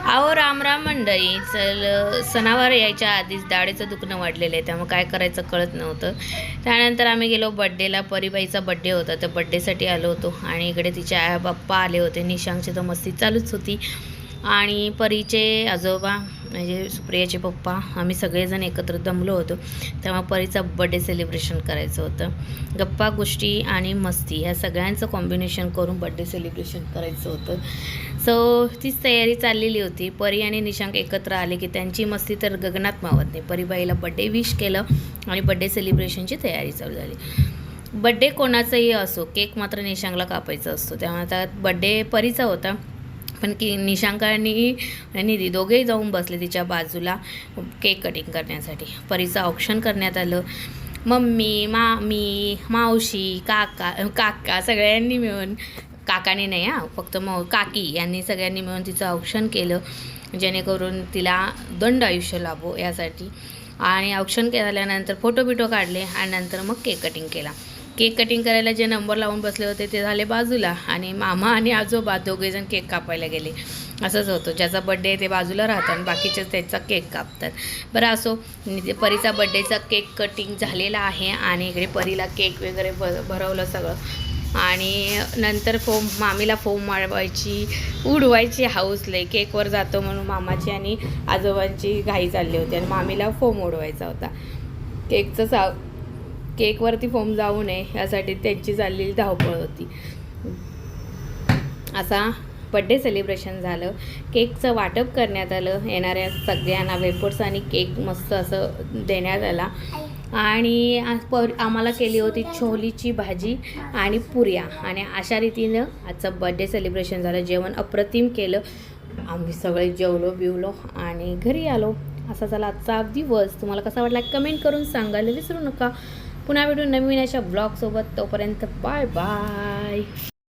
अहो राम राम मंडळी. सणावार यायच्या आधीच दाढेचं दुखणं वाढलेलं आहे, त्यामुळे काय करायचं कळत नव्हतं. त्यानंतर आम्ही गेलो बड्डेला. परीबाईचा बड्डे होता, तर बड्डेसाठी आलो होतो आणि इकडे तिचे आई बाप्पा आले होते. निशांकची तर मस्ती चालूच होती आणि परीचे आजोबा म्हणजे सुप्रियाचे पप्पा, आम्ही सगळेजण एकत्र जमलो होतो. तेव्हा परीचा बड्डे सेलिब्रेशन करायचं होतं. गप्पा गोष्टी आणि मस्ती ह्या सगळ्यांचं कॉम्बिनेशन करून बड्डे सेलिब्रेशन करायचं होतं. सो तीच तयारी चाललेली होती. परी आणि निशांक एकत्र आले की त्यांची मस्ती तर गगनात मावत नाही. परीबाईला बड्डे विश केलं आणि बड्डे सेलिब्रेशनची तयारी चालू झाली. बड्डे कोणाचाही असो, केक मात्र निशांकला कापायचा असतो. त्यामुळे आता बड्डे परीचा होता, पण निशांक आणि निधी दोघेही जाऊन बसले तिच्या बाजूला केक कटिंग करण्यासाठी. परीचं ऑप्शन करण्यात आलं. मम्मी, मामी, मावशी, काका सगळ्यांनी मिळून, काकाने नाही फक्त काकी यांनी सगळ्यांनी मिळून तिचं औक्षण केलं, जेणेकरून तिला दंड आयुष्य लाभो यासाठी. आणि औक्षण केल्यानंतर फोटो बिटो काढले आणि नंतर मग केक कटिंग केला. केक कटिंग करायला जे नंबर लावून बसले होते ते झाले बाजूला आणि मामा आणि आजोबा दोघेजण केक कापायला गेले. असंच होतं, ज्याचा बड्डे आहे ते बाजूला राहतात आणि बाकीचे त्याचा केक कापतात. बरं असो, परीचा बड्डेचा केक कटिंग झालेला आहे आणि इकडे परीला केक वगैरे भरवलं सगळं. आणि नंतर मामीला फोम उडवायची हाऊस लई. केकवर जातो म्हणून मामाची आणि आजोबांची घाई चालली होती आणि मामीला फोम उडवायचा होता. केकवरती फोम जाऊ नये यासाठी त्यांची चाललेली धावपळ होती. असा बड्डे सेलिब्रेशन झालं. केकचं वाटप करण्यात आलं. येणाऱ्या सगळ्यांना वेफर्स आणि केक मस्त असं देण्यात आला. आणि आम्हाला केली होती छोलीची भाजी आणि पुऱ्या. आणि अशा रीतीनं आजचं बड्डे सेलिब्रेशन झालं. जेवण अप्रतिम केलं. आम्ही सगळे जेवलो बिवलो आणि घरी आलो. असा झाला आजचा दिवस. तुम्हाला कसा वाटला कमेंट करून सांगायला विसरू नका. पुन्हा भेटू नवीन अशा ब्लॉगसोबत. तोपर्यंत बाय बाय.